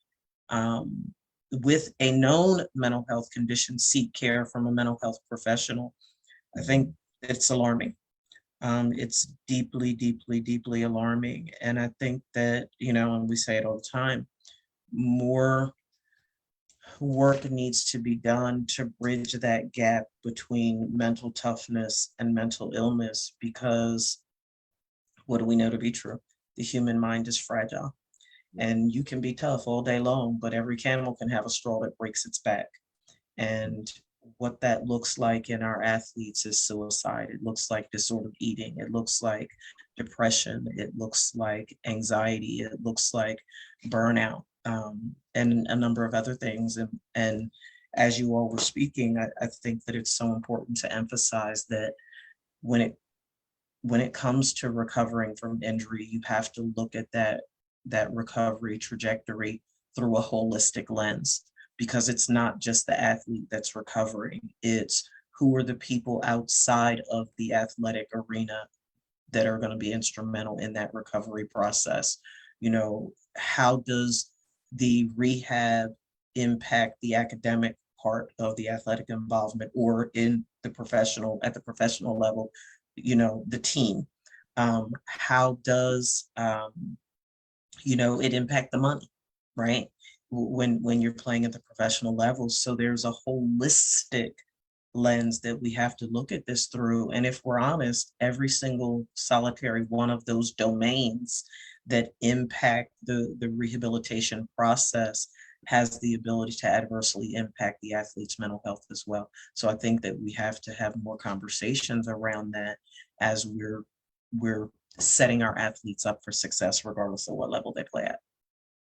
with a known mental health condition seek care from a mental health professional, I think it's alarming. It's deeply, deeply, deeply alarming. And I think that, and we say it all the time, more work needs to be done to bridge that gap between mental toughness and mental illness, because what do we know to be true? The human mind is fragile, and you can be tough all day long, but every camel can have a straw that breaks its back. And what that looks like in our athletes is suicide. It looks like disordered eating. It looks like depression. It looks like anxiety. It looks like burnout, and a number of other things. And as you all were speaking, I think that it's so important to emphasize that when it comes to recovering from injury, you have to look at that recovery trajectory through a holistic lens, because it's not just the athlete that's recovering. It's who are the people outside of the athletic arena that are going to be instrumental in that recovery process. How does the rehab impact the academic part of the athletic involvement, or at the professional level, the team? How does it impact the money, right? When you're playing at the professional level. So there's a holistic lens that we have to look at this through. And if we're honest, every single solitary one of those domains that impact the rehabilitation process has the ability to adversely impact the athlete's mental health as well. So I think that we have to have more conversations around that as we're setting our athletes up for success, regardless of what level they play at.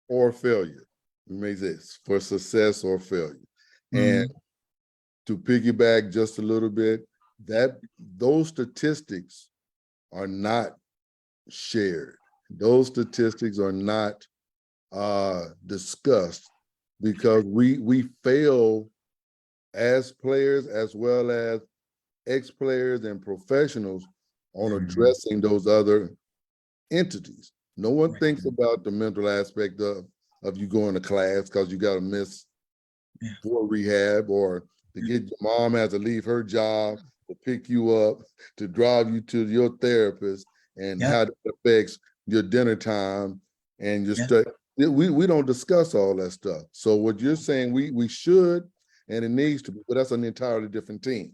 Or failure. We may this for success or failure. And to piggyback just a little bit, that those statistics are not shared. Those statistics are not discussed because we fail as players as well as ex-players and professionals on addressing those other entities. No one thinks about the mental aspect of you going to class because you got to miss for rehab, or to get your mom has to leave her job to pick you up, to drive you to your therapist, and how that affects your dinner time and your study. We don't discuss all that stuff. So what you're saying, we should, and it needs to be, but that's an entirely different team.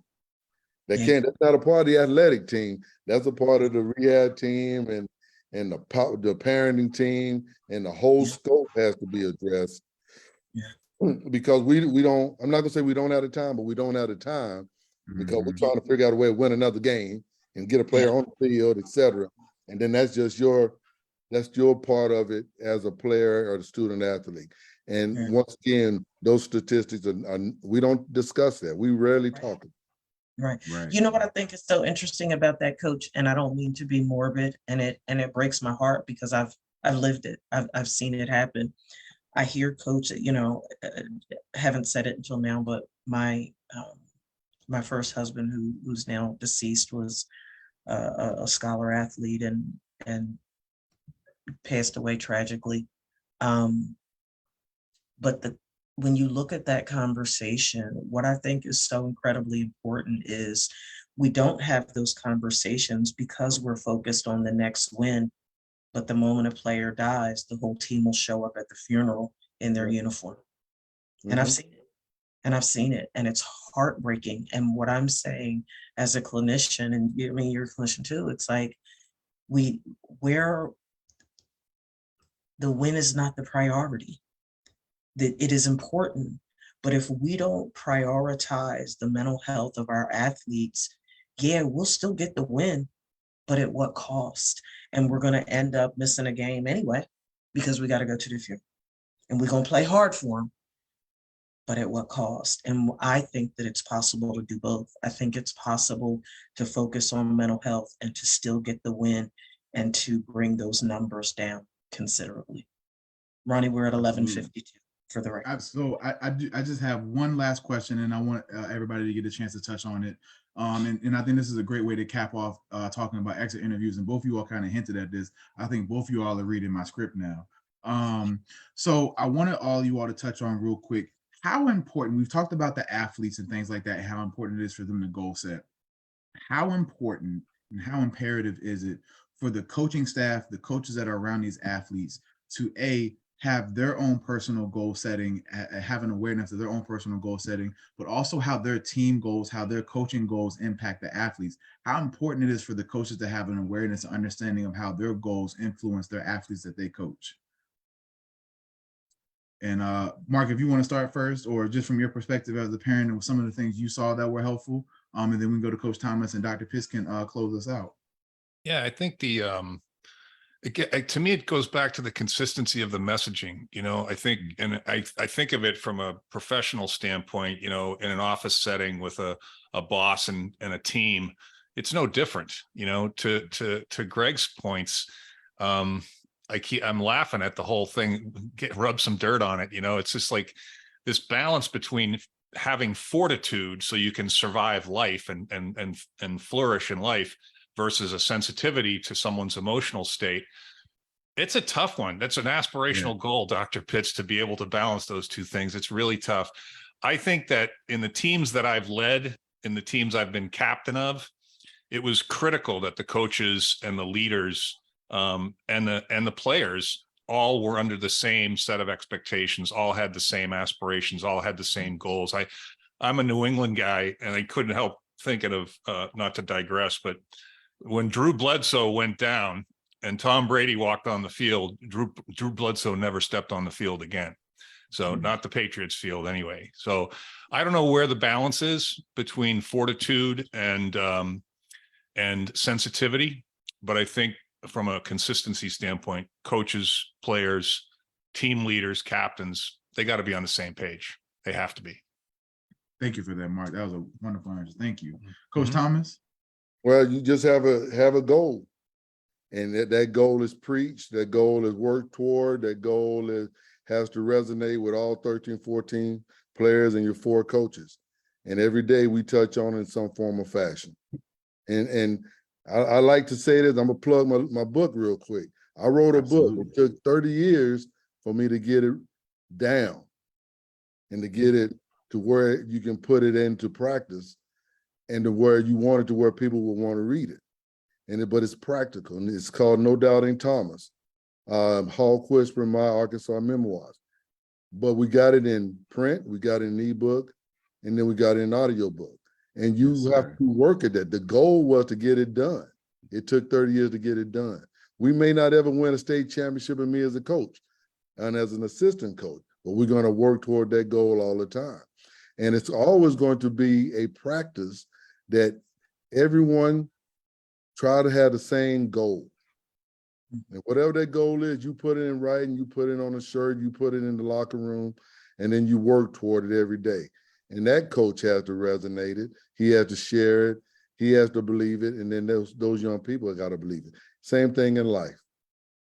That's not a part of the athletic team. That's a part of the rehab team and the parenting team, and the whole scope has to be addressed. Because we don't, I'm not gonna say we don't have the time, but we don't have the time because we're trying to figure out a way to win another game and get a player on the field, etc. And then that's just your part of it as a player or the student athlete. And once again, those statistics are we don't discuss that. We rarely talk. Right. You know what I think is so interesting about that, Coach, and I don't mean to be morbid, and it breaks my heart because I've lived it. I've seen it happen. I hear Coach, haven't said it until now, but my first husband, who's now deceased, was a scholar athlete and passed away tragically. But when you look at that conversation, what I think is so incredibly important is we don't have those conversations because we're focused on the next win. But the moment a player dies, the whole team will show up at the funeral in their uniform. And I've seen it. And I've seen it. And it's heartbreaking. And what I'm saying as a clinician, and I mean, you're a clinician too, it's like where the win is not the priority. That it is important. But if we don't prioritize the mental health of our athletes, we'll still get the win, but at what cost? And we're going to end up missing a game anyway, because we got to go to the field. And we're going to play hard for them, but at what cost? And I think that it's possible to do both. I think it's possible to focus on mental health and to still get the win and to bring those numbers down considerably. Ronnie, we're at 11:52 for the record. So I just have one last question, and I want everybody to get a chance to touch on it. And I think this is a great way to cap off talking about exit interviews. And both of you all kind of hinted at this. I think both of you all are reading my script now. So I wanted all you all to touch on real quick how important, we've talked about the athletes and things like that, how important it is for them to goal set. How important and how imperative is it for the coaching staff, the coaches that are around these athletes, to have their own personal goal setting, have an awareness of their own personal goal setting, but also how their team goals, how their coaching goals impact the athletes. How important it is for the coaches to have an awareness and understanding of how their goals influence their athletes that they coach. And Mark, if you want to start first, or just from your perspective as a parent and some of the things you saw that were helpful, and then we can go to Coach Thomas and Dr. Pitts can close us out. Yeah, I think to me, it goes back to the consistency of the messaging. I think, and I think of it from a professional standpoint, in an office setting with a boss and a team, it's no different, to Greg's points. I'm laughing at the whole thing, rub some dirt on it. It's just like this balance between having fortitude so you can survive life and flourish in life versus a sensitivity to someone's emotional state. It's a tough one. That's an aspirational goal, Dr. Pitts, to be able to balance those two things. It's really tough. I think that in the teams that I've led, in the teams I've been captain of, it was critical that the coaches and the leaders and the players all were under the same set of expectations, all had the same aspirations, all had the same goals. I'm a New England guy, and I couldn't help thinking of, not to digress, but when Drew Bledsoe went down and Tom Brady walked on the field, Drew Bledsoe never stepped on the field again. So not the Patriots field anyway. So I don't know where the balance is between fortitude and sensitivity, but I think from a consistency standpoint, coaches, players, team leaders, captains, they got to be on the same page. They have to be. Thank you for that, Mark. That was a wonderful answer. Thank you. Coach Mhm. Thomas? Well, you just have a goal. And that goal is preached, that goal is worked toward, that goal has to resonate with all 13, 14 players and your 4 coaches. And every day we touch on it in some form or fashion. And I like to say this, I'm gonna plug my book real quick. I wrote a book. Absolutely. It took 30 years for me to get it down and to get it to where you can put it into practice and to where you want it to where people will want to read it. But it's practical, and it's called No Doubting Thomas, Hawk Whisper, My Arkansas Memoirs. But we got it in print, we got it in ebook, and then we got it in audiobook. And you Yes, have sir. to work at that. The goal was to get it done. It took 30 years to get it done. We may not ever win a state championship in me as a coach and as an assistant coach, but we're going to work toward that goal all the time. And it's always going to be a practice that everyone try to have the same goal. And whatever that goal is, you put it in writing, you put it on a shirt, you put it in the locker room, and then you work toward it every day. And that coach has to resonate it. He has to share it. He has to believe it. And then those young people got to believe it. Same thing in life.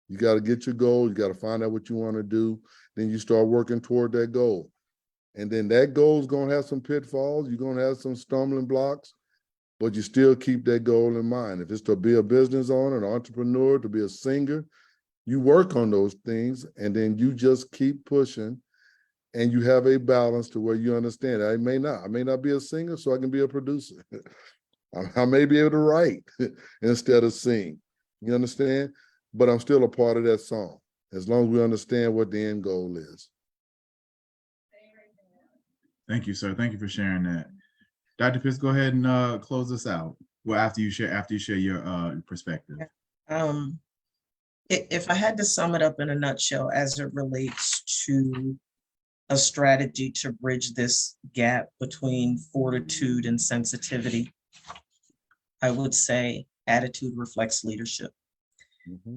You got to get your goal. You got to find out what you want to do. Then you start working toward that goal. And then that goal is going to have some pitfalls. You're going to have some stumbling blocks, but you still keep that goal in mind. If it's to be a business owner, an entrepreneur, to be a singer, you work on those things and then you just keep pushing and you have a balance to where you understand. I may not be a singer, so I can be a producer. I may be able to write instead of sing. You understand? But I'm still a part of that song, as long as we understand what the end goal is. Thank you, sir. Thank you for sharing that. Dr. Pitts, go ahead and close us out. Well, after you share your perspective. If I had to sum it up in a nutshell as it relates to a strategy to bridge this gap between fortitude and sensitivity, I would say attitude reflects leadership.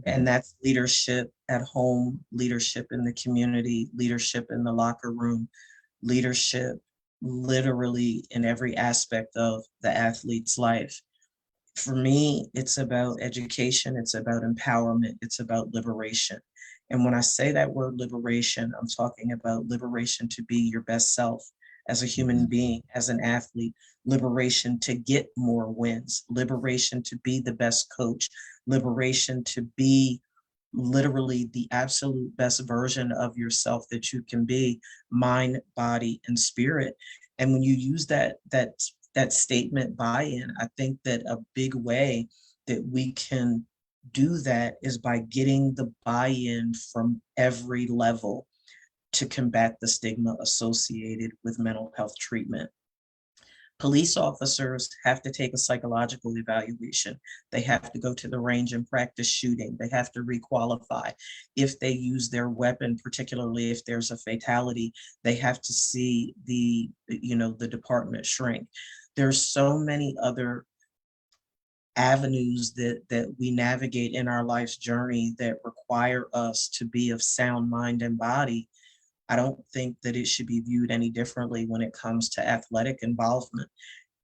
And that's leadership at home, leadership in the community, leadership in the locker room, leadership literally in every aspect of the athlete's life. For me, it's about education, it's about empowerment, it's about liberation. And when I say that word liberation, I'm talking about liberation to be your best self as a human being, as an athlete, liberation to get more wins, liberation to be the best coach, liberation to be literally the absolute best version of yourself that you can be, mind, body, and spirit. And when you use that statement buy-in, I think that a big way that we can do that is by getting the buy-in from every level to combat the stigma associated with mental health treatment. Police officers have to take a psychological evaluation. They have to go to the range and practice shooting. They have to requalify. If they use their weapon, particularly if there's a fatality, they have to see the department shrink. There's so many other avenues that we navigate in our life's journey that require us to be of sound mind and body. I don't think that it should be viewed any differently when it comes to athletic involvement.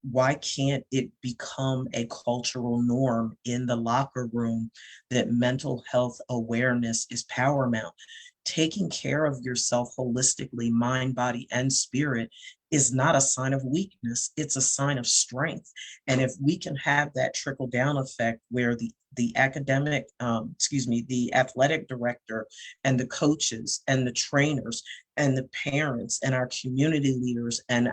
Why can't it become a cultural norm in the locker room that mental health awareness is paramount? Taking care of yourself holistically, mind, body, and spirit is not a sign of weakness. It's a sign of strength. And if we can have that trickle down effect where the athletic director and the coaches and the trainers and the parents and our community leaders and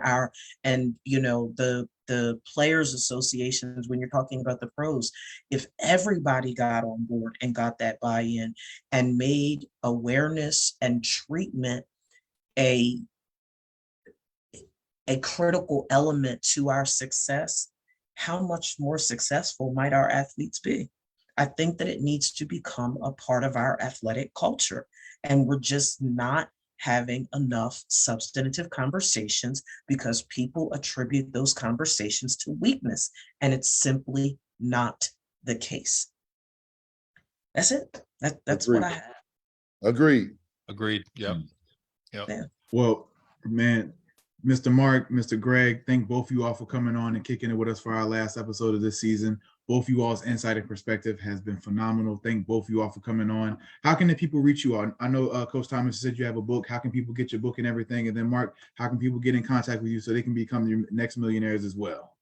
the players associations, when you're talking about the pros, if everybody got on board and got that buy-in and made awareness and treatment a critical element to our success, how much more successful might our athletes be? I think that it needs to become a part of our athletic culture. And we're just not having enough substantive conversations because people attribute those conversations to weakness, and it's simply not the case. That's it. That's what I Agreed. have. Agreed. Agreed. Yep. Yep. Yeah. Well, man, Mr. Mark, Mr. Greg, thank both of you all for coming on and kicking it with us for our last episode of this season. Both of you all's insight and perspective has been phenomenal. Thank both of you all for coming on. How can the people reach you on? I know Coach Thomas said you have a book. How can people get your book and everything? And then Mark, how can people get in contact with you so they can become your next millionaires as well?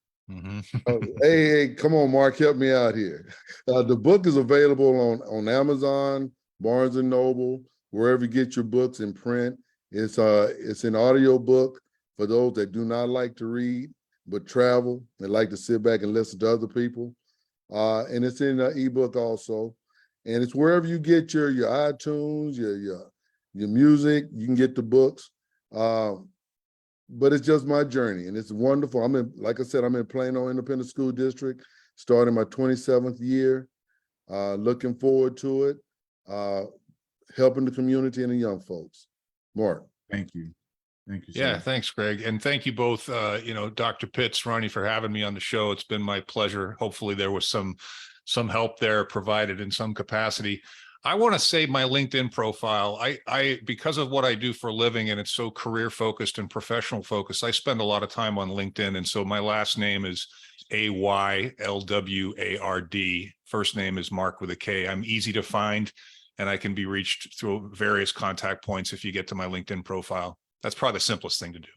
Hey, come on, Mark, help me out here. The book is available on Amazon, Barnes and Noble, wherever you get your books in print. It's an audio book for those that do not like to read but travel and like to sit back and listen to other people. And it's in an ebook also, and it's wherever you get your iTunes, your music. You can get the books. But it's just my journey, and it's wonderful. Like I said, I'm in Plano Independent School District, starting my 27th year. Looking forward to it, helping the community and the young folks. Mark. Thank you. Thank you, sir. Yeah, thanks, Greg. And thank you both, Dr. Pitts, Ronnie, for having me on the show. It's been my pleasure. Hopefully there was some help there provided in some capacity. I want to say my LinkedIn profile, I because of what I do for a living, and it's so career focused and professional focused, I spend a lot of time on LinkedIn. And so my last name is AYLWARD. First name is Mark with a K. I'm easy to find, and I can be reached through various contact points if you get to my LinkedIn profile. That's probably the simplest thing to do.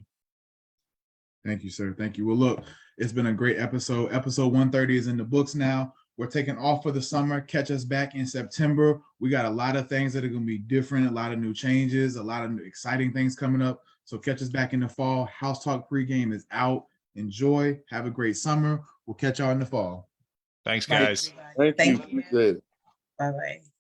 Thank you, sir. Thank you. Well, look, it's been a great episode. Episode 130 is in the books now. We're taking off for the summer. Catch us back in September. We got a lot of things that are going to be different, a lot of new changes, a lot of new exciting things coming up. So catch us back in the fall. House Talk pregame is out. Enjoy. Have a great summer. We'll catch y'all in the fall. Thanks, Bye, guys. everybody. Thank you. Thank you. Bye-bye.